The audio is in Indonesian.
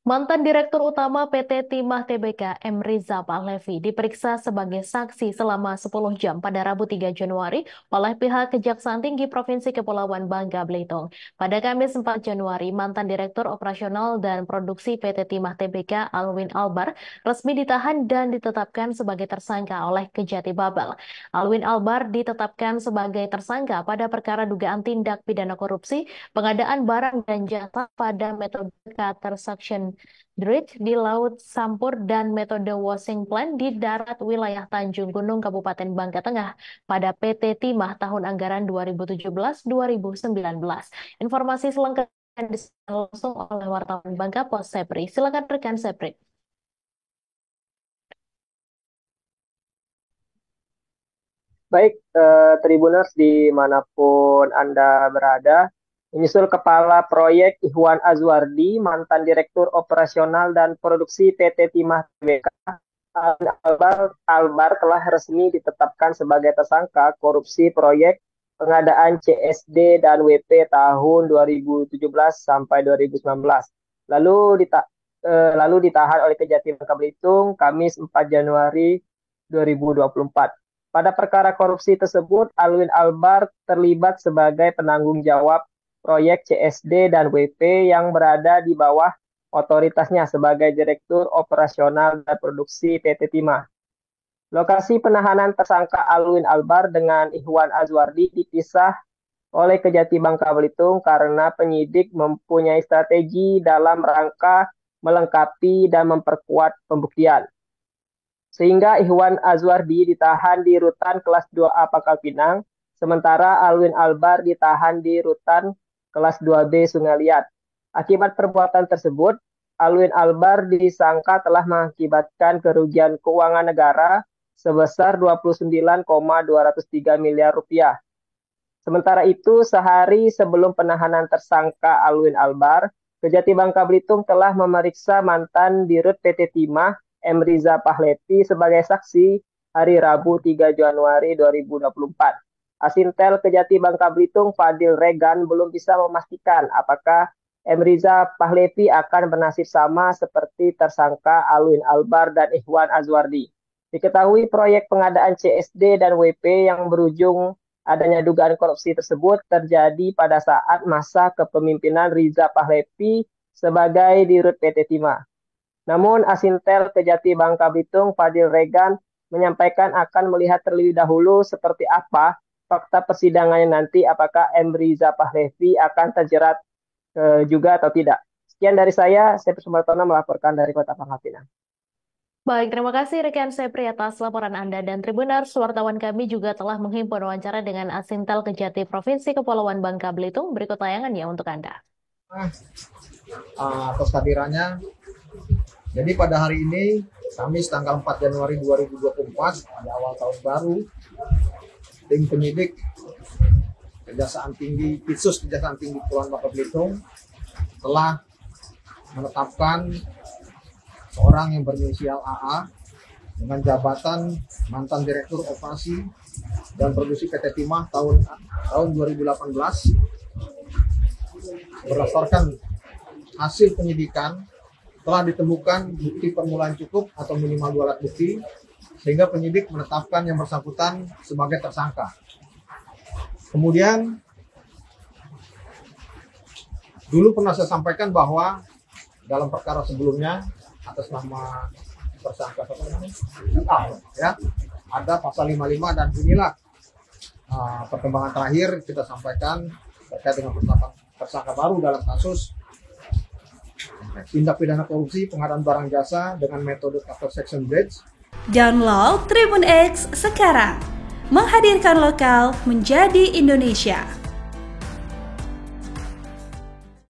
Mantan Direktur Utama PT Timah Tbk M. Riza Pahlevi diperiksa sebagai saksi selama 10 jam pada Rabu 3 Januari oleh pihak Kejaksaan Tinggi Provinsi Kepulauan Bangka Belitung. Pada Kamis 4 Januari, mantan Direktur Operasional dan Produksi PT Timah Tbk Alwin Albar resmi ditahan dan ditetapkan sebagai tersangka oleh Kejati Babel. Alwin Albar ditetapkan sebagai tersangka pada perkara dugaan tindak pidana korupsi, pengadaan barang dan jasa pada metode cutter suction dredge di Laut Sampur dan metode washing plant di darat wilayah Tanjung Gunung Kabupaten Bangka Tengah pada PT Timah tahun anggaran 2017-2019. Informasi selengkapnya disampaikan langsung oleh wartawan Bangka Pos Sepri. Silakan rekan Sepri. Baik, Tribuners dimanapun Anda berada, menyusul Kepala Proyek Ihwan Azwardi, mantan Direktur Operasional dan Produksi PT Timah Tbk, Albar telah resmi ditetapkan sebagai tersangka korupsi proyek pengadaan CSD dan WP tahun 2017 sampai 2019. Lalu ditahan oleh Kejati Bangka Belitung Kamis 4 Januari 2024. Pada perkara korupsi tersebut, Alwin Albar terlibat sebagai penanggung jawab proyek CSD dan WP yang berada di bawah otoritasnya sebagai Direktur Operasional dan Produksi PT Timah. Lokasi penahanan tersangka Alwin Albar dengan Ihwan Azwardi dipisah oleh Kejati Bangka Belitung karena penyidik mempunyai strategi dalam rangka melengkapi dan memperkuat pembuktian. Sehingga Ihwan Azwardi ditahan di Rutan Kelas 2A Pangkal Pinang, sementara Alwin Albar ditahan di Rutan Kelas 2B Sungai Liat. Akibat perbuatan tersebut, Alwin Albar disangka telah mengakibatkan kerugian keuangan negara sebesar 29,203 miliar rupiah. Sementara itu, sehari sebelum penahanan tersangka Alwin Albar, Kejati Bangka Belitung telah memeriksa mantan Dirut PT Timah M. Riza Pahlevi sebagai saksi hari Rabu 3 Januari 2024. Asintel Kejati Bangka Belitung Fadil Regan belum bisa memastikan apakah M. Riza Pahlevi akan bernasib sama seperti tersangka Alwin Albar dan Ihwan Azwardi. Diketahui proyek pengadaan CSD dan WP yang berujung adanya dugaan korupsi tersebut terjadi pada saat masa kepemimpinan Riza Pahlevi sebagai Dirut PT Timah. Namun Asintel Kejati Bangka Belitung Fadil Regan menyampaikan akan melihat terlebih dahulu seperti apa fakta persidangannya nanti, apakah M. Riza Pahlevi akan terjerat juga atau tidak. Sekian dari saya Sumartono melaporkan dari Kota Pangkal Pinang. Baik, terima kasih rekan Sepri atas laporan Anda dan Tribuners. Wartawan kami juga telah menghimpun wawancara dengan Asintel Kejati Provinsi Kepulauan Bangka Belitung. Berikut tayangannya untuk Anda. Atas kehadirannya. Jadi pada hari ini, Kamis tanggal 4 Januari 2024, pada awal tahun baru, tim penyidik Kejaksaan Tinggi Kepulauan Bangka Belitung telah menetapkan seorang yang berinisial AA dengan jabatan mantan Direktur Operasi dan Produksi PT Timah tahun 2018. Berdasarkan hasil penyidikan, telah ditemukan bukti permulaan cukup atau minimal 2 alat bukti, sehingga penyidik menetapkan yang bersangkutan sebagai tersangka. Kemudian, dulu pernah saya sampaikan bahwa dalam perkara sebelumnya, atas nama tersangka ya, ada pasal 55 dan inilah perkembangan terakhir kita sampaikan terkait dengan penetapan tersangka baru dalam kasus tindak pidana korupsi pengadaan barang jasa dengan metode cutter section dredge. Download Tribun X sekarang, menghadirkan lokal menjadi Indonesia.